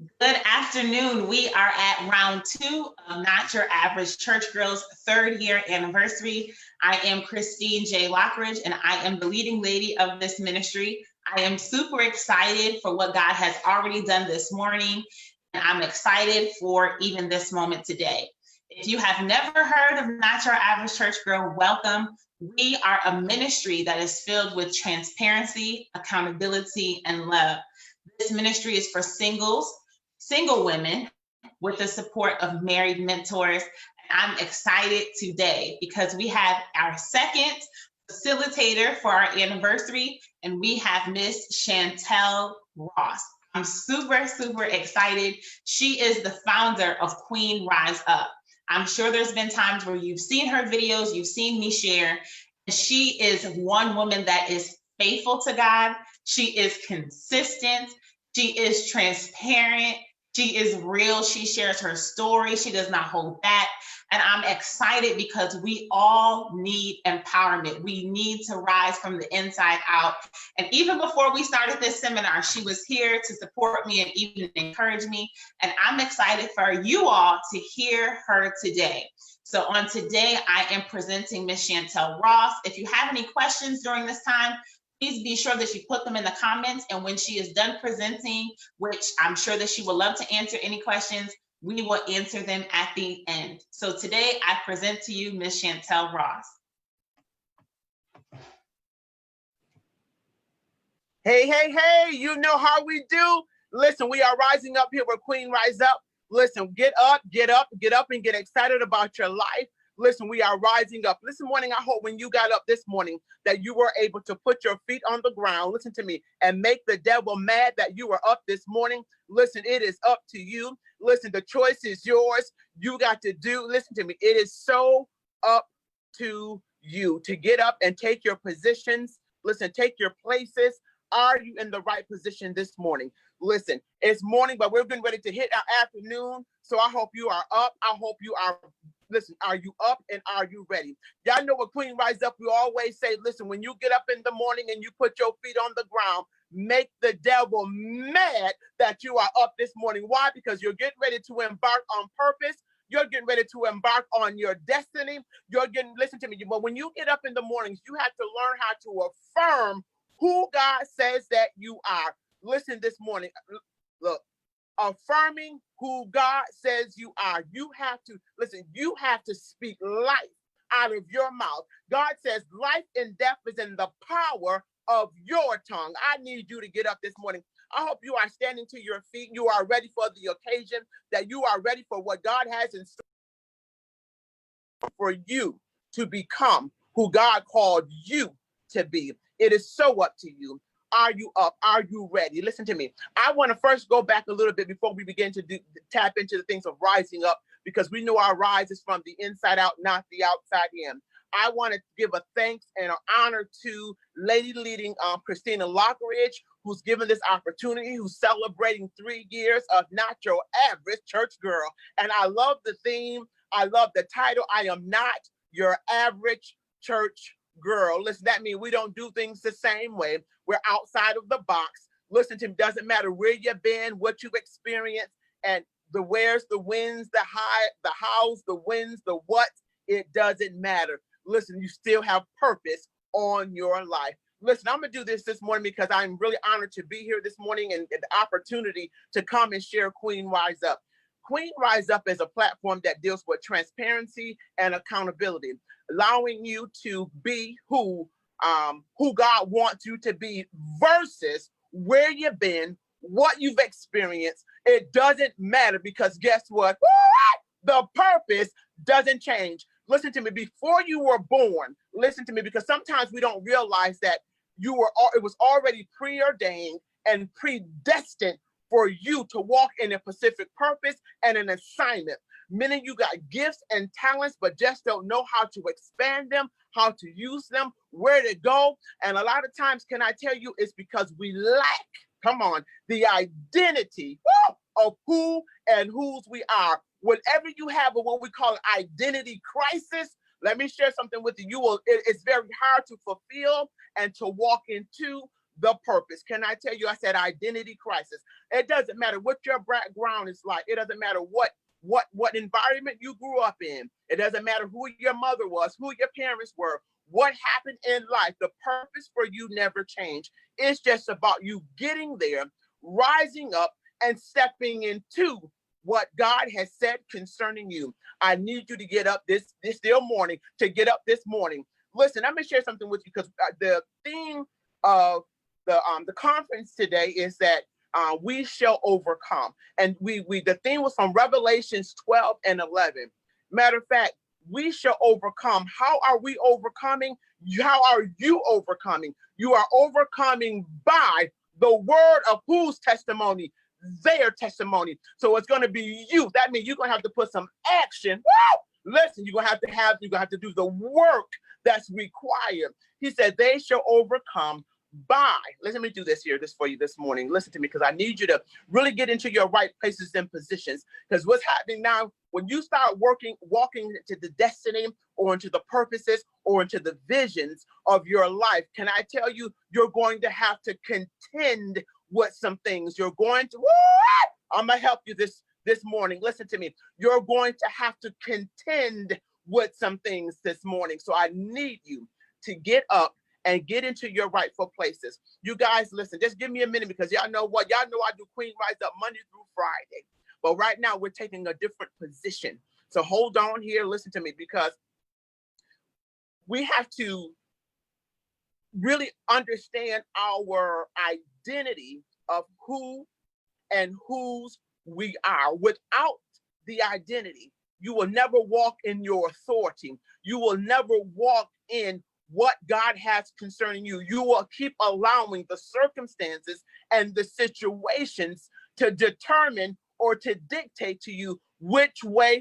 Good afternoon. We are at round two of Not Your Average Church Girls third year anniversary. I am Christine J. Lockridge, and I am the leading lady of this ministry. I am super excited for what God has already done this morning, and I'm excited for even this moment today. If you have never heard of Not Your Average Church Girl, welcome. We are a ministry that is filled with transparency, accountability, and love. This ministry is for single women with the support of married mentors. I'm excited today because we have our second facilitator for our anniversary, and we have Miss Chantele Ross. I'm super excited. She is the founder of Queen Rise Up. I'm sure there's been times where you've seen her videos, you've seen me share. She is one woman that is faithful to God. She is consistent. She is transparent. She is real. She shares her story. She does not hold back. And I'm excited because we all need empowerment. We need to rise from the inside out. And even before we started this seminar, she was here to support me and even encourage me. And I'm excited for you all to hear her today. So on today, I am presenting Miss Chantele Ross. If you have any questions during this time, please be sure that you put them in the comments, and when she is done presenting, which I'm sure that she would love to answer any questions, we will answer them at the end. So today I present to you Miss Chantele Ross. Hey, you know how we do. Listen, we are rising up here with Queen Rise Up. Listen, get up, and get excited about your life. Listen, we are rising up. This morning, I hope when you got up this morning that you were able to put your feet on the ground, listen to me, and make the devil mad that you were up this morning. Listen, it is up to you. Listen, the choice is yours. You got to do, listen to me, it is so up to you to get up and take your positions. Listen, take your places. Are you in the right position this morning? Listen, it's morning, but we're getting ready to hit our afternoon. So I hope you are up. I hope you are. Listen, are you up and are you ready? Y'all know what Queen Rise Up, we always say, listen, when you get up in the morning and you put your feet on the ground, make the devil mad that you are up this morning. Why? Because you're getting ready to embark on purpose. You're getting ready to embark on your destiny. Listen to me, but when you get up in the mornings, you have to learn how to affirm who God says that you are. Listen this morning, look, affirming who God says you are. You have to, listen, you have to speak life out of your mouth. God says life and death is in the power of your tongue. I need you to get up this morning. I hope you are standing to your feet. You are ready for the occasion, that you are ready for what God has in store for you to become who God called you to be. It is so up to you. Are you up? Are you ready? Listen to me. I want to first go back a little bit before we begin to tap into the things of rising up, because we know our rise is from the inside out, not the outside in. I want to give a thanks and an honor to Lady Leading Christina Lockridge, who's given this opportunity, who's celebrating 3 years of Not Your Average Church Girl. And I love the theme. I love the title. I am not your average church girl. Listen, that means we don't do things the same way. We're outside of the box. Listen to me, doesn't matter where you've been, what you've experienced, and the where's, the wins, the high, the hows, the wins, the what, it doesn't matter. Listen, you still have purpose on your life. Listen, I'm gonna do this morning because I'm really honored to be here this morning and the opportunity to come and share Queen Rise Up. Queen Rise Up is a platform that deals with transparency and accountability, allowing you to be who God wants you to be versus where you've been, what you've experienced. It doesn't matter, because guess what? The purpose doesn't change. Listen to me, before you were born, listen to me, because sometimes we don't realize that it was already preordained and predestined for you to walk in a specific purpose and an assignment. Many of you got gifts and talents, but just don't know how to expand them, how to use them, where to go. And a lot of times, can I tell you, it's because we lack, come on, the identity of who and whose we are. Whatever you have, or what we call an identity crisis, let me share something with you. It's very hard to fulfill and to walk into the purpose. Can I tell you, I said identity crisis. It doesn't matter what your background is like. It doesn't matter what environment you grew up in. It doesn't matter who your mother was, who your parents were, what happened in life. The purpose for you never changed. It's just about you getting there, rising up, and stepping into what God has said concerning you. I need you to get up this still morning, to get up this morning. Listen, I'm going to share something with you, because the theme of the conference today is that we shall overcome. And the theme was from Revelations 12 and 11. Matter of fact, we shall overcome. How are we overcoming? How are you overcoming? You are overcoming by the word of whose testimony? Their testimony. So it's going to be you. That means you're going to have to put some action. Woo! Listen, you're going to have to do the work that's required. He said, they shall overcome by, let me do this for you this morning. Listen to me, because I need you to really get into your right places and positions. Because what's happening now, when you start walking into the destiny or into the purposes or into the visions of your life, can I tell you, you're going to have to contend with some things. You're going to, I'm going to help you this morning. Listen to me. You're going to have to contend with some things this morning. So I need you to get up and get into your rightful places. You guys, listen, just give me a minute, because y'all know what? Y'all know I do Queen Rise Up Monday through Friday. But right now we're taking a different position. So hold on here, listen to me, because we have to really understand our identity of who and whose we are. Without the identity, you will never walk in your authority. You will never walk in what God has concerning you. You will keep allowing the circumstances and the situations to determine or to dictate to you which way.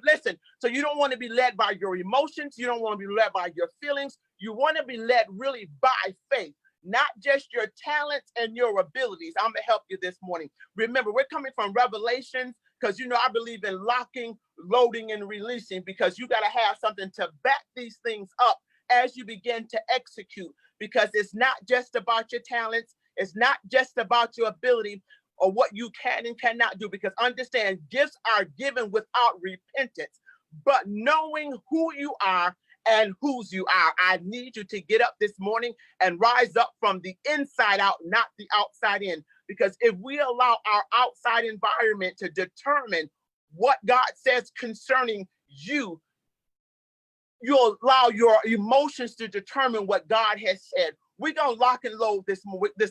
Listen, so you don't want to be led by your emotions. You don't want to be led by your feelings. You want to be led really by faith, not just your talents and your abilities. I'm going to help you this morning. Remember, we're coming from Revelations, because I believe in locking, loading, and releasing, because you got to have something to back these things up as you begin to execute, because it's not just about your talents. It's not just about your ability or what you can and cannot do, because understand, gifts are given without repentance, but knowing who you are and whose you are. I need you to get up this morning and rise up from the inside out, not the outside in, because if we allow our outside environment to determine what God says concerning you, you'll allow your emotions to determine what God has said. We're going to lock and load this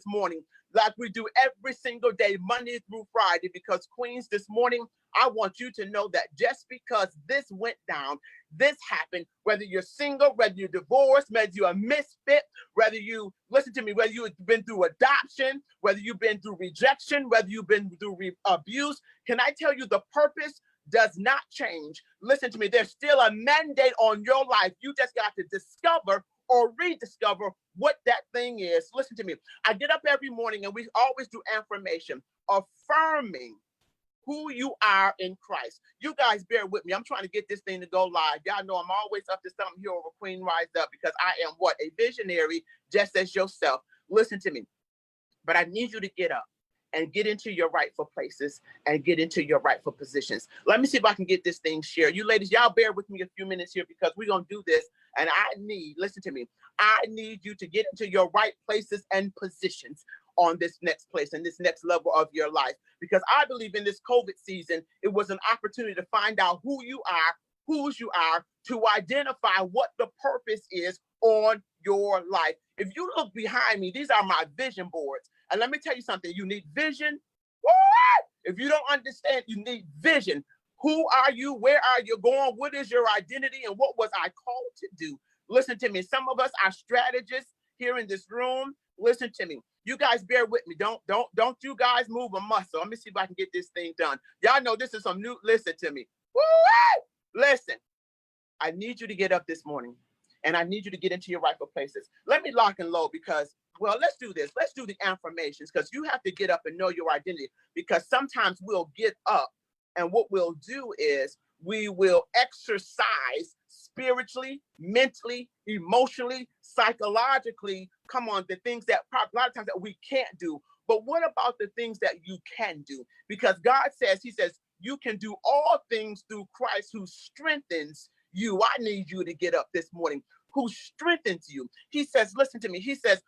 morning, like we do every single day, Monday through Friday, because Queens, this morning, I want you to know that just because this went down, this happened, whether you're single, whether you're divorced, whether you're a misfit, whether you've been through adoption, whether you've been through rejection, whether you've been through abuse, can I tell you, the purpose does not change. Listen to me. There's still a mandate on your life. You just got to discover or rediscover what that thing is. Listen to me. I get up every morning and we always do affirmation, affirming who you are in Christ. You guys bear with me. I'm trying to get this thing to go live. Y'all know I'm always up to something here over Queen Rise Up, because I am what? A visionary, just as yourself. Listen to me. But I need you to get up and get into your rightful places and get into your rightful positions. Let me see if I can get this thing shared. You ladies, y'all bear with me a few minutes here, because we're going to do this. And listen to me, I need you to get into your right places and positions on this next place and this next level of your life. Because I believe in this COVID season, it was an opportunity to find out who you are, whose you are, to identify what the purpose is on your life. If you look behind me, these are my vision boards. And let me tell you something, you need vision. What? If you don't understand, you need vision. Who are you? Where are you going? What is your identity? And what was I called to do? Listen to me. Some of us are strategists here in this room. Listen to me. You guys bear with me. Don't you guys move a muscle. Let me see if I can get this thing done. Y'all know this is some new, listen to me. Woo! Listen, I need you to get up this morning, and I need you to get into your rightful places. Let me lock and load, because, well, let's do this. Let's do the affirmations, because you have to get up and know your identity, because sometimes we'll get up and what we'll do is we will exercise spiritually, mentally, emotionally, psychologically. Come on, the things that a lot of times that we can't do. But what about the things that you can do? Because God says, he says, you can do all things through Christ who strengthens you. I need you to get up this morning. Who strengthens you. He says, listen to me. He says,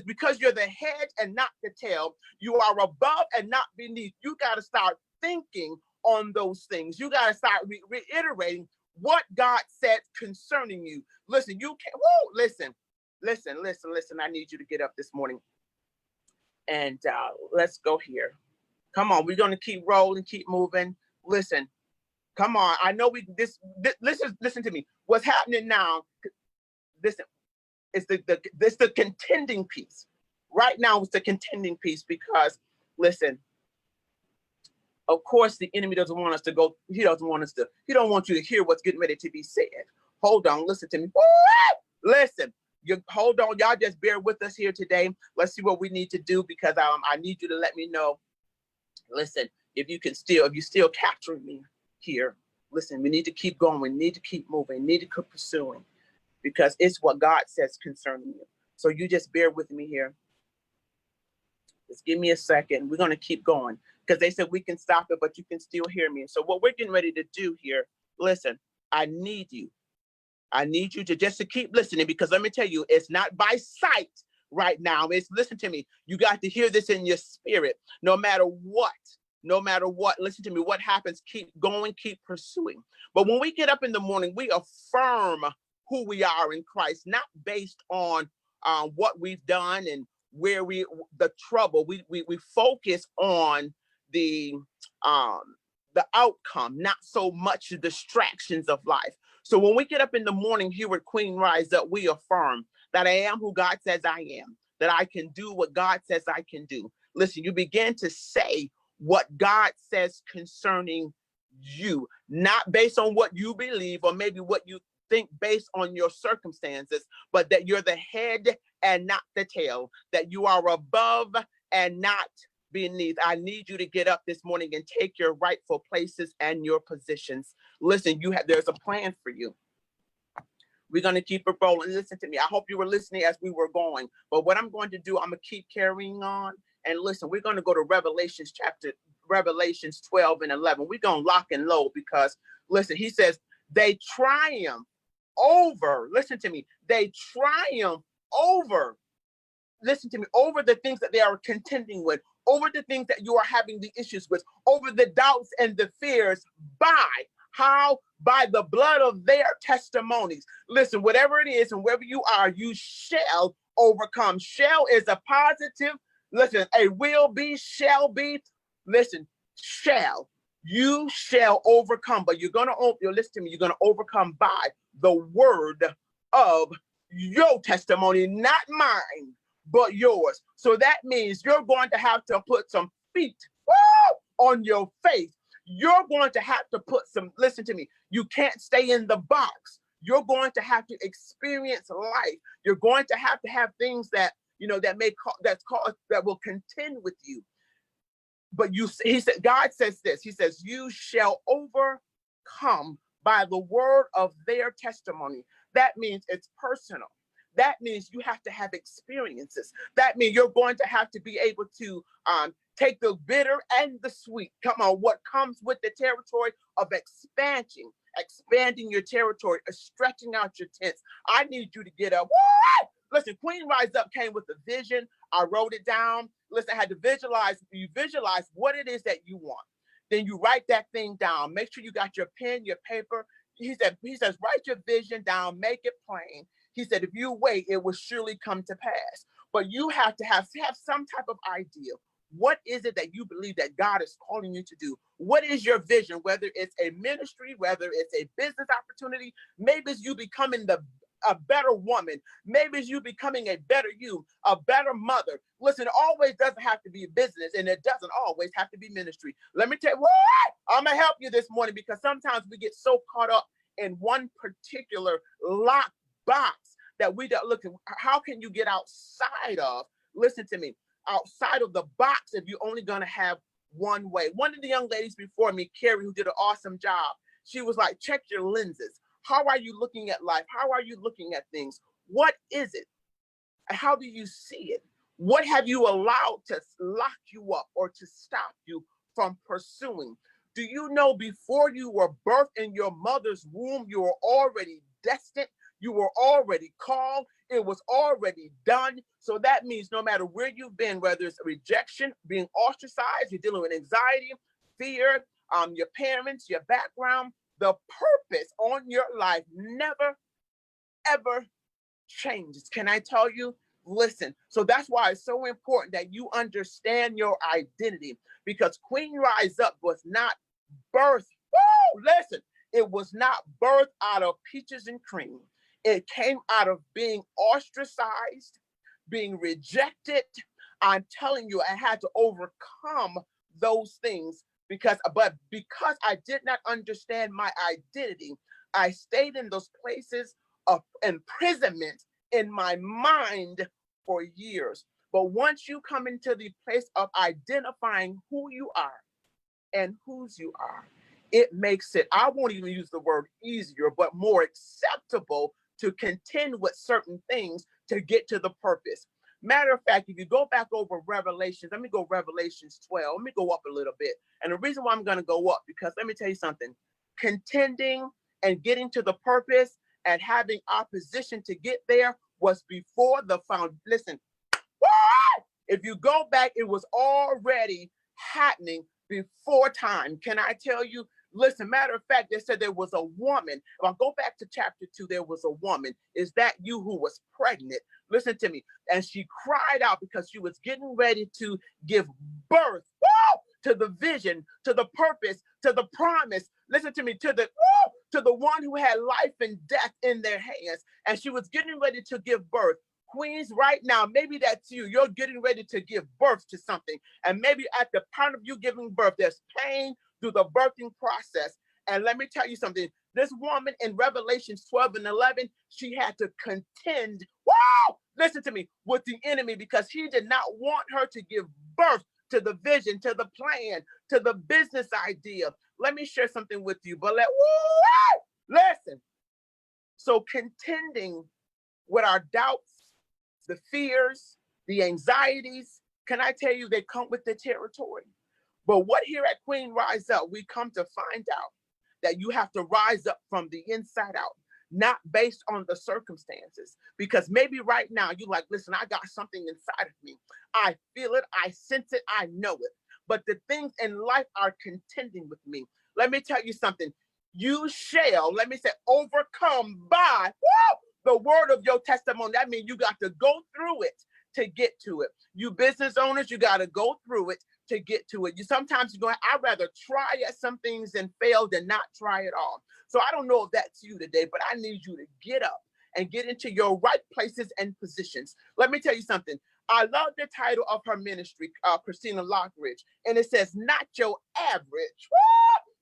because you're the head and not the tail, you are above and not beneath. You got to start thinking on those things. You got to start reiterating what God said concerning you. Listen, you can't, listen. I need you to get up this morning. And let's go here. Come on, we're going to keep rolling, keep moving. Listen, come on. I know listen to me. What's happening now, listen, it's the contending piece. Right now, it's the contending piece because, listen, of course, the enemy doesn't want us to go. He don't want you to hear what's getting ready to be said. Hold on, listen to me. Woo! Listen, hold on. Y'all just bear with us here today. Let's see what we need to do because I need you to let me know. Listen, if you're still capturing me here, listen, we need to keep going. We need to keep moving. Need to keep pursuing because it's what God says concerning you. So you just bear with me here. Just give me a second. We're going to keep going because they said we can stop it, but you can still hear me. So what we're getting ready to do here, listen, I need you to just to keep listening because let me tell you, it's not by sight right now. It's listen to me. You got to hear this in your spirit. No matter what, listen to me. What happens, keep going, keep pursuing. But when we get up in the morning, we affirm who we are in Christ, not based on what we've done and where the trouble. We focus on the outcome, not so much the distractions of life. So when we get up in the morning here with Queen Rise Up, we affirm that I am who God says I am, that I can do what God says I can do. Listen, you begin to say what God says concerning you, not based on what you believe or maybe what you think based on your circumstances, but that you're the head and not the tail, that you are above and not beneath. I need you to get up this morning and take your rightful places and your positions. Listen, there's a plan for you. We're going to keep it rolling. Listen to me. I hope you were listening as we were going. But what I'm going to do, I'm going to keep carrying on. And listen, we're going to go to Revelations 12 and 11. We're going to lock and load because, listen, he says, they triumph over, listen to me, they triumph over, listen to me, over the things that they are contending with, over the things that you are having the issues with, over the doubts and the fears how? By the blood of their testimonies. Listen, whatever it is and wherever you are, you shall overcome. Shall is a positive. Listen, a will be, shall be. Listen, shall. You shall overcome, but listen to me, you're going to overcome by the word of your testimony, not mine, but yours. So that means you're going to have to put some feet on your faith. You're going to have to put listen to me, you can't stay in the box. You're going to have to experience life. You're going to have things that, that will contend with you. But he said, God says this, he says, you shall overcome by the word of their testimony. That means it's personal. That means you have to have experiences. That means you're going to have to be able to take the bitter and the sweet. Come on, what comes with the territory of expanding your territory, stretching out your tents. I need you to get up. Woo! Listen, Queen Rise Up came with a vision. I wrote it down. Listen, I had to visualize. You visualize what it is that you want. Then you write that thing down. Make sure you got your pen, your paper. He says, write your vision down, make it plain. He said, if you wait, it will surely come to pass. But you have to have some type of idea. What is it that you believe that God is calling you to do? What is your vision? Whether it's a ministry, whether it's a business opportunity, maybe it's you becoming a better woman. Maybe it's you becoming a better you, a better mother. Listen, it always doesn't have to be business, and it doesn't always have to be ministry. Let me tell you what, I'm going to help you this morning because sometimes we get so caught up in one particular locked box that we don't look at. How can you get outside of, listen to me, outside of the box if you're only going to have one way? One of the young ladies before me, Carrie, who did an awesome job, she was like, check your lenses. How are you looking at life? How are you looking at things? What is it? How do you see it? What have you allowed to lock you up or to stop you from pursuing? Do you know before you were birthed in your mother's womb, you were already destined? You were already called. It was already done. So that means no matter where you've been, whether it's rejection, being ostracized, you're dealing with anxiety, fear, your parents, your background, the purpose on your life never, ever changes. Can I tell you? Listen, so that's why it's so important that you understand your identity, because Queen Rise Up was not birthed. Woo, listen, it was not birthed out of peaches and cream. It came out of being ostracized, being rejected. I'm telling you, I had to overcome those things because I did not understand my identity, I stayed in those places of imprisonment in my mind for years. But once you come into the place of identifying who you are and whose you are, it makes it, I won't even use the word easier, but more acceptable to contend with certain things to get to the purpose. Matter of fact, if you go back over Revelations, let me go Revelations 12, let me go up a little bit. And the reason why I'm going to go up, because let me tell you something, contending and getting to the purpose and having opposition to get there was before the listen, if you go back, it was already happening before time. Can I tell you? Listen, matter of fact, they said there was a woman. If I go back to chapter 2, there was a woman. Is that you who was pregnant? Listen to me. And she cried out because she was getting ready to give birth to the vision, to the purpose, to the promise. Listen to me, to the one who had life and death in their hands. And she was getting ready to give birth. Queens, right now, maybe that's you. You're getting ready to give birth to something. And maybe at the point of you giving birth, there's pain through the birthing process. And let me tell you something. This woman in Revelations 12 and 11, she had to contend, listen to me, with the enemy, because he did not want her to give birth to the vision, to the plan, to the business idea. Let me share something with you, but listen. So contending with our doubts, the fears, the anxieties, can I tell you, they come with the territory. But what here at Queen Rise Up, we come to find out that you have to rise up from the inside out, not based on the circumstances. Because maybe right now you're like, listen, I got something inside of me. I feel it, I sense it, I know it. But the things in life are contending with me. Let me tell you something. You shall, let me say, overcome by the word of your testimony. That means you got to go through it to get to it. You business owners, you got to go through it to get to it. Sometimes you're going, I'd rather try at some things and fail than not try at all. So I don't know if that's you today, but I need you to get up and get into your right places and positions. Let me tell you something. I love the title of her ministry, Christina Lockridge, and it says, not your average.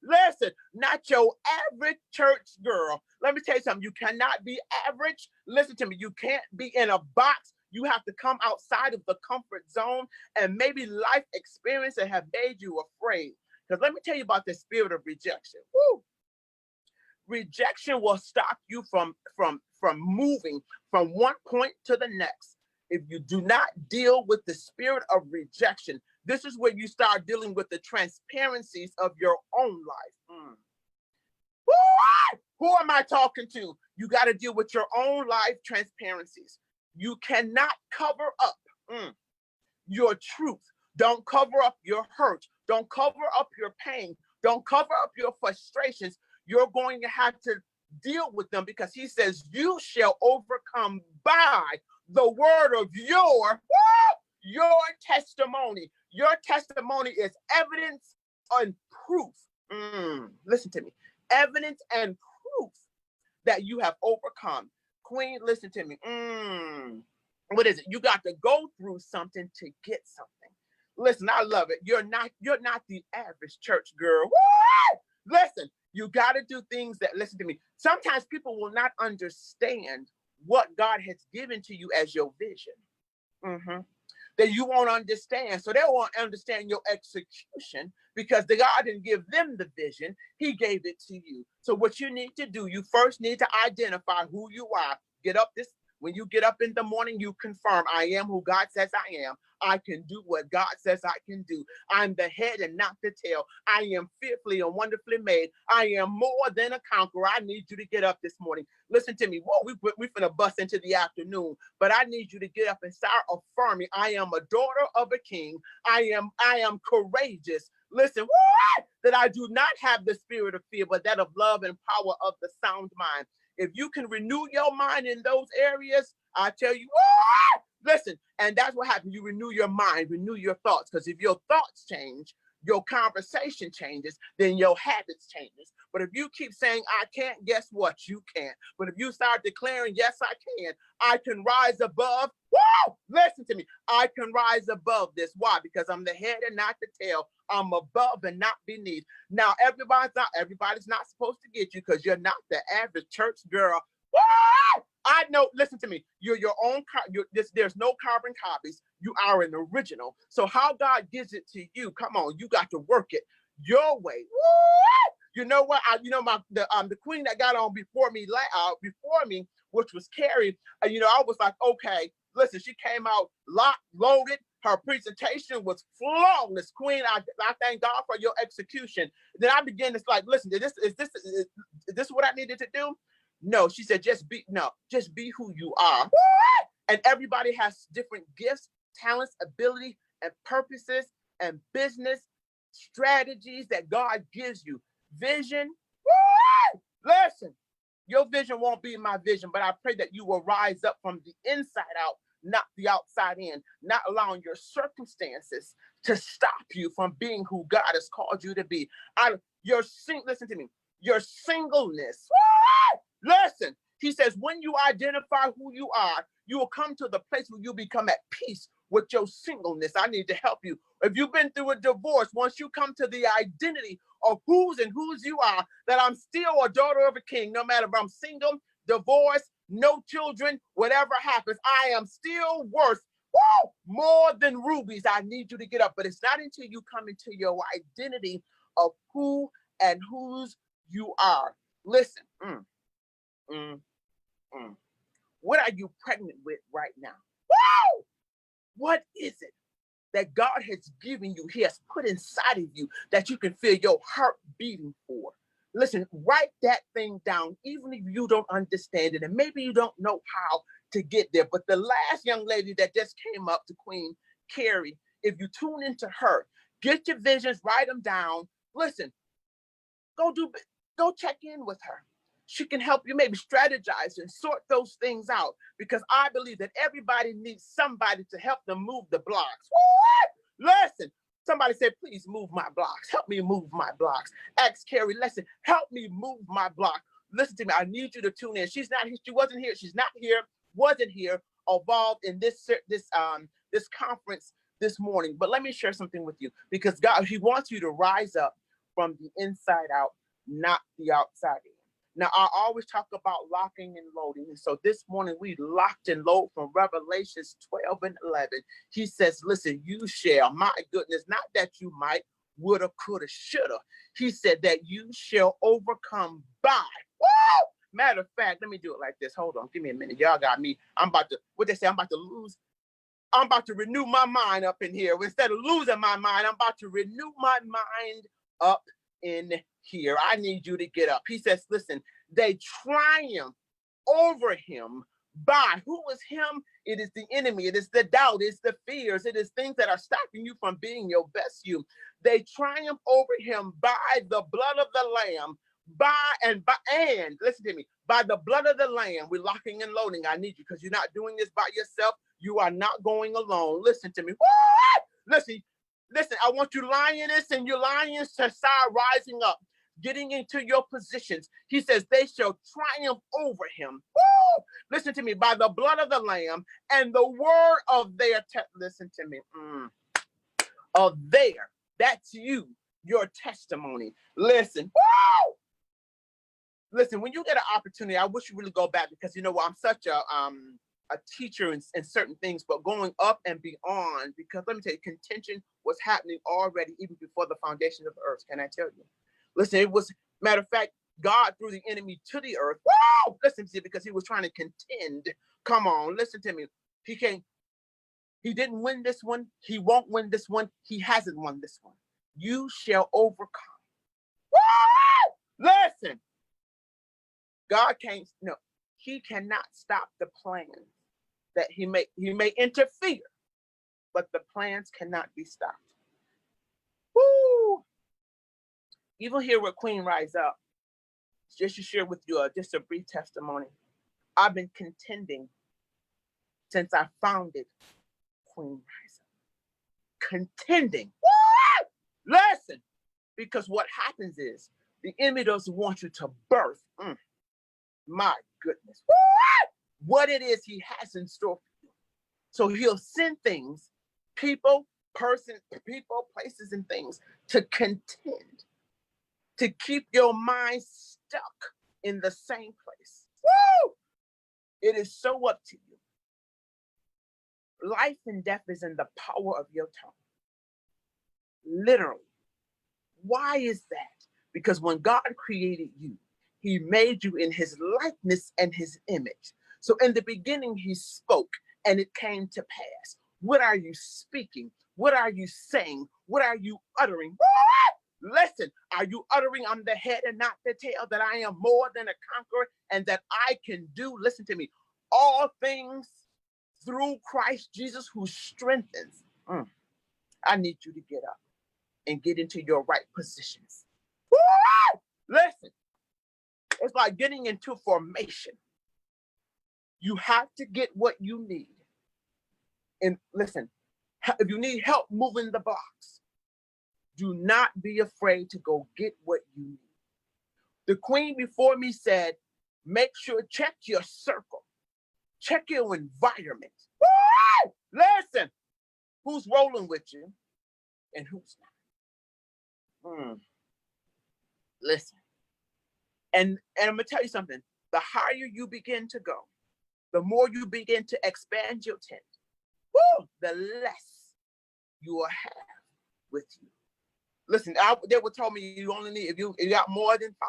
Listen, not your average church girl. Let me tell you something. You cannot be average. Listen to me. You can't be in a box. You have to come outside of the comfort zone, and maybe life experiences have made you afraid. Because let me tell you about the spirit of rejection. Rejection will stop you from moving from one point to the next. If you do not deal with the spirit of rejection, this is where you start dealing with the transparencies of your own life. Who am I talking to? You got to deal with your own life transparencies. You cannot cover up your truth. Don't cover up your hurt. Don't cover up your pain. Don't cover up your frustrations. You're going to have to deal with them, because he says you shall overcome by the word of your testimony. Your testimony is evidence and proof. Listen to me. Evidence and proof that you have overcome. Queen, listen to me. What is it? You got to go through something to get something. Listen, I love it. You're not the average church girl. Listen, you got to do things that, listen to me. Sometimes people will not understand what God has given to you as your vision. that you won't understand. So they won't understand your execution because the God didn't give them the vision. He gave it to you. So what you need to do, you first need to identify who you are. When you get up in the morning, you confirm, I am who God says I am. I can do what God says I can do. I'm the head and not the tail. I am fearfully and wonderfully made. I am more than a conqueror. I need you to get up this morning. Listen to me. Whoa, we're finna bust into the afternoon, but I need you to get up and start affirming. I am a daughter of a king. I am courageous. Listen, what? That I do not have the spirit of fear, but that of love and power of the sound mind. If you can renew your mind in those areas, I tell you, what? Listen, and that's what happens. You renew your mind, renew your thoughts, because if your thoughts change, your conversation changes, then your habits changes. But if you keep saying, I can't, guess what? You can't. But if you start declaring, yes, I can rise above. Whoa! Listen to me. I can rise above this. Why? Because I'm the head and not the tail. I'm above and not beneath. Now, everybody's not supposed to get you because you're not the average church girl. Whoa! I know, listen to me. You're your own, there's no carbon copies. You are an original. So how God gives it to you, come on, you got to work it your way. Woo! You know what? The queen that got on before me, which was Carrie, I was like, okay, listen, she came out locked, loaded. Her presentation was flawless. Queen, I thank God for your execution. Then I began to like, listen, is this what I needed to do? No, she said, just be who you are. And everybody has different gifts, talents, ability, and purposes, and business strategies that God gives you. Vision. Listen, your vision won't be my vision, but I pray that you will rise up from the inside out, not the outside in, not allowing your circumstances to stop you from being who God has called you to be. Listen to me, your singleness. Listen, he says, when you identify who you are, you will come to the place where you become at peace with your singleness. I need to help you. If you've been through a divorce, once you come to the identity of whose you are, that I'm still a daughter of a king, no matter if I'm single, divorced, no children, whatever happens, I am still worth more than rubies. I need you to get up. But it's not until you come into your identity of who and whose you are. Listen. What are you pregnant with right now? Woo! What is it that God has given you, he has put inside of you that you can feel your heart beating for? Listen, write that thing down, even if you don't understand it, and maybe you don't know how to get there. But the last young lady that just came up to Queen Carrie, if you tune into her, get your visions, write them down. Listen, go check in with her. She can help you maybe strategize and sort those things out, because I believe that everybody needs somebody to help them move the blocks. What? Listen, somebody said, please move my blocks. Help me move my blocks. Ask Carrie, listen, help me move my block. Listen to me. I need you to tune in. She wasn't here. She's not here, wasn't here, involved in this conference this morning. But let me share something with you, because God, he wants you to rise up from the inside out, not the outside in. Now, I always talk about locking and loading. And so this morning we locked and load from Revelations 12 and 11. He says, listen, you shall, my goodness, not that you might, woulda, coulda, shoulda. He said that you shall overcome by. Woo! Matter of fact, let me do it like this. Hold on, give me a minute. Y'all got me. I'm about to renew my mind up in here. Instead of losing my mind, I'm about to renew my mind up in here. I need you to get up. He says, listen, they triumph over him by, who is him? It is the enemy. It is the doubt. It's the fears. It is things that are stopping you from being your best you. They triumph over him by the blood of the Lamb, and listen to me, by the blood of the Lamb. We're locking and loading. I need you, because you're not doing this by yourself. You are not going alone. Listen to me. What? Listen, I want you lioness and you lions to start rising up, getting into your positions. He says they shall triumph over him. Woo! Listen to me, by the blood of the Lamb and the word of their listen to me. That's you, your testimony. Listen. Woo! Listen, when you get an opportunity, I wish you really go back, because you know what, I'm such a a teacher in certain things, but going up and beyond, because let me tell you, contention was happening already even before the foundation of the earth. Can I tell you? Listen, it was, matter of fact, God threw the enemy to the earth. Woo! Listen to me, because he was trying to contend. Come on, listen to me. He didn't win this one. He won't win this one. He hasn't won this one. You shall overcome. Woo! Listen, God can't, no, he cannot stop the plans that he may interfere, but the plans cannot be stopped. Woo! Even here with Queen Rise Up, just to share with you just a brief testimony. I've been contending since I founded Queen Rise Up. Contending. Woo! Listen, because what happens is the enemy doesn't want you to birth. My goodness. Woo! What it is he has in store for you. So he'll send things, people, places, and things to contend, to keep your mind stuck in the same place. Woo! It is so up to you. Life and death is in the power of your tongue. Literally. Why is that? Because when God created you, he made you in his likeness and his image. So in the beginning, he spoke and it came to pass. What are you speaking? What are you saying? What are you uttering? Listen, are you uttering, I'm the head and not the tail, that I am more than a conqueror and that I can do, listen to me, all things through Christ Jesus who strengthens. I need you to get up and get into your right positions. Woo! Listen, it's like getting into formation. You have to get what you need. And listen, if you need help moving the blocks, do not be afraid to go get what you need. The queen before me said, make sure, check your circle, check your environment. Woo! Listen, who's rolling with you and who's not. Listen, and I'm gonna tell you something. The higher you begin to go, the more you begin to expand your tent, the less you will have with you. Listen, they were told me you only need, if you got more than 5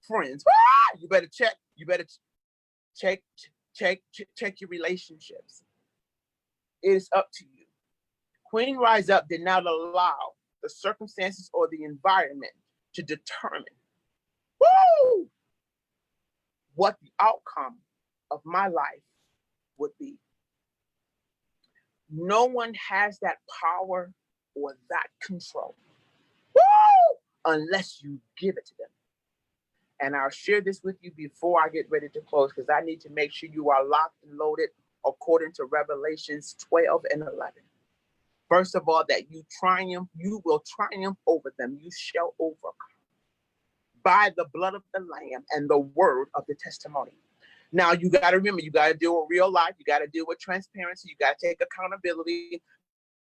friends, you better check. You better check your relationships. It is up to you. Queen Rise Up did not allow the circumstances or the environment to determine what the outcome of my life would be. No one has that power or that control unless you give it to them. And I'll share this with you before I get ready to close, because I need to make sure you are locked and loaded according to Revelations 12 and 11. First of all, that you will triumph over them. You shall overcome by the blood of the Lamb and the word of the testimony. Now, you got to remember, you got to deal with real life. You got to deal with transparency. You got to take accountability.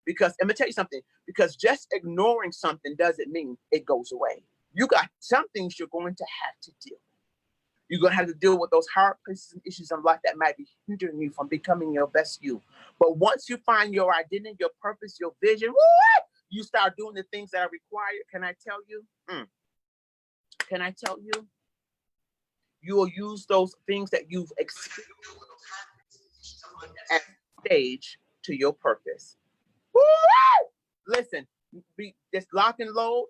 Because, let me tell you something, because just ignoring something doesn't mean it goes away. You got some things you're going to have to deal with. You're going to have to deal with those hard places and issues in life that might be hindering you from becoming your best you. But once you find your identity, your purpose, your vision, you start doing the things that are required. Can I tell you? Can I tell you? You will use those things that you've experienced as stage to your purpose. Listen, just lock and load,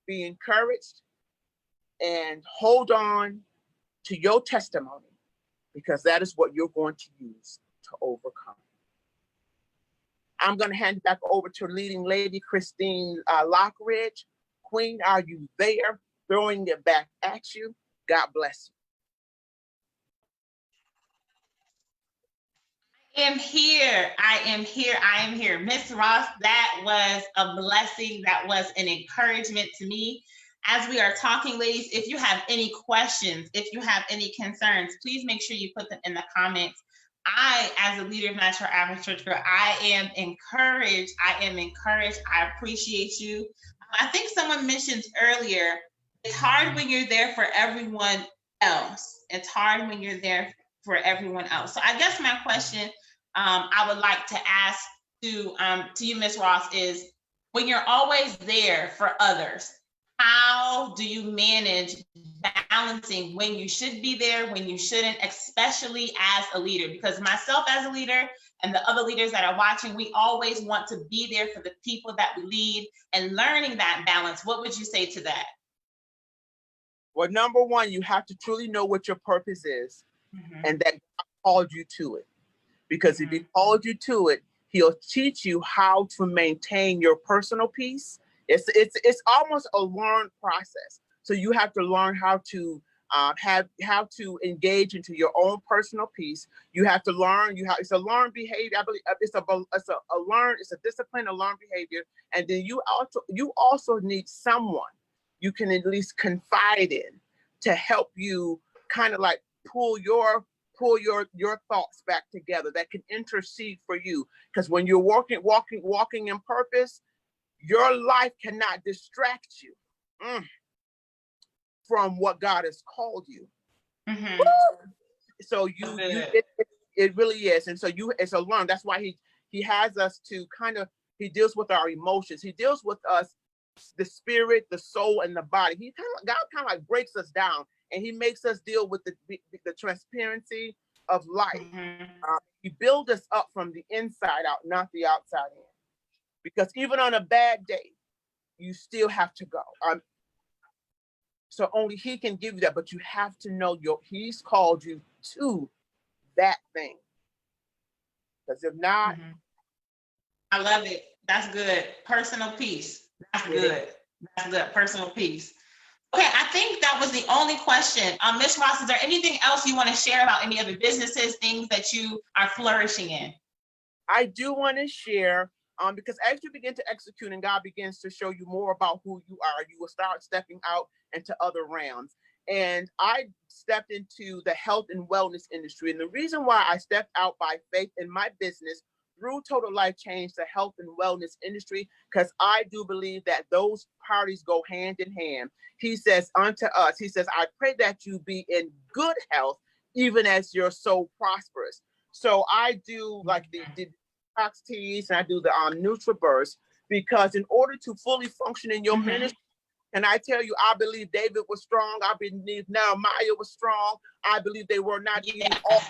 be encouraged, and hold on to your testimony, because that is what you're going to use to overcome. I'm going to hand it back over to leading lady Christine Lockridge. Queen, are you there? Throwing it back at you. God bless you. I am here. I am here. Miss Ross, that was a blessing. That was an encouragement to me. As we are talking, ladies, if you have any questions, if you have any concerns, please make sure you put them in the comments. I, as a leader of Natural Average Church Girl, I am encouraged. I appreciate you. I think someone mentioned earlier, it's hard when you're there for everyone else. It's hard when you're there for everyone else. So I guess my question I would like to ask to you, Ms. Ross, is when you're always there for others, how do you manage balancing when you should be there, when you shouldn't, especially as a leader? Because myself as a leader and the other leaders that are watching, we always want to be there for the people that we lead, and learning that balance. What would you say to that? Well, number one, you have to truly know what your purpose is, and that God called you to it. Because if he called you to it, he'll teach you how to maintain your personal peace. It's almost a learned process. So you have to learn how to how to engage into your own personal peace. You have to learn. It's a learned behavior. I believe it's a discipline, a learned behavior. And then you also need someone you can at least confide in to help you kind of like pull your thoughts back together, that can intercede for you. Because when you're walking in purpose, your life cannot distract you from what God has called you. So it really is. And so it's a learn. That's why he has us to he deals with our emotions. He deals with us, the spirit, the soul, and the body. God kind of like breaks us down, and he makes us deal with the transparency of life. He builds us up from the inside out, not the outside in. Because even on a bad day, you still have to go. So only he can give you that, but you have to know he's called you to that thing. Because if not. I love it. That's good. Personal peace. That's good. That's good. Personal peace. Okay, I think that was the only question. Ms. Ross, is there anything else you want to share about any other businesses, things that you are flourishing in? I do want to share, because as you begin to execute and God begins to show you more about who you are, you will start stepping out into other realms. And I stepped into the health and wellness industry. And the reason why I stepped out by faith in my business through Total Life Change, the health and wellness industry, because I do believe that those parties go hand in hand. He says unto us, he says, I pray that you be in good health, even as your soul prospers. So I do like the detox teas, and I do the NutriBurst, because in order to fully function in your ministry, and I tell you, I believe David was strong. I believe Nehemiah was strong. I believe they were not eating all.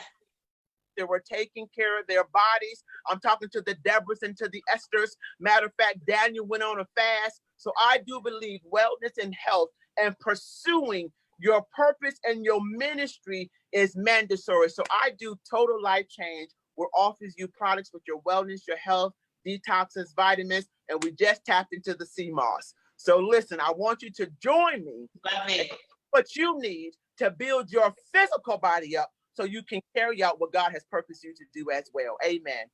They were taking care of their bodies. I'm talking to the Deborahs and to the Esthers. Matter of fact, Daniel went on a fast. So I do believe wellness and health and pursuing your purpose and your ministry is mandatory. So I do Total Life Change, where offers you products with your wellness, your health, detoxes, vitamins, and we just tapped into the CMOS. So listen, I want you to join me. What you need to build your physical body up, so you can carry out what God has purposed you to do as well. Amen.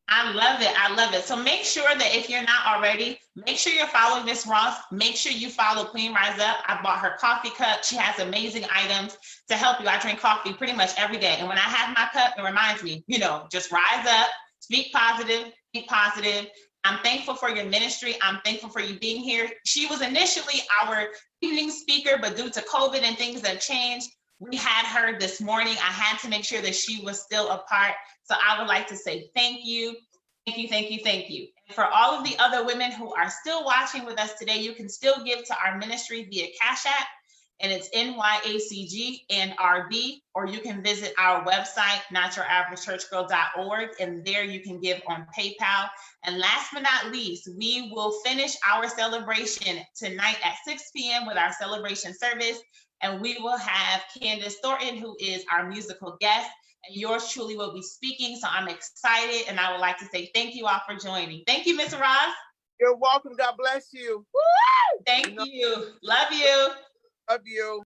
I love it. I love it. So make sure that if you're not already, make sure you're following Ms. Ross. Make sure you follow Queen Rise Up. I bought her coffee cup. She has amazing items to help you. I drink coffee pretty much every day. And when I have my cup, it reminds me, just rise up, speak positive, think positive. I'm thankful for your ministry. I'm thankful for you being here. She was initially our evening speaker, but due to COVID and things that changed, we had her this morning. I had to make sure that she was still a part. So I would like to say thank you. Thank you, thank you, thank you. And for all of the other women who are still watching with us today, you can still give to our ministry via Cash App, and it's NYACG and RB, or you can visit our website, notyouraveragechurchgirl.org, and there you can give on PayPal. And last but not least, we will finish our celebration tonight at 6 p.m. with our celebration service. And we will have Candace Thornton, who is our musical guest, and yours truly will be speaking. So I'm excited, and I would like to say thank you all for joining. Thank you, Ms. Ross. You're welcome. God bless you. Woo! Thank you. Love you. Love you.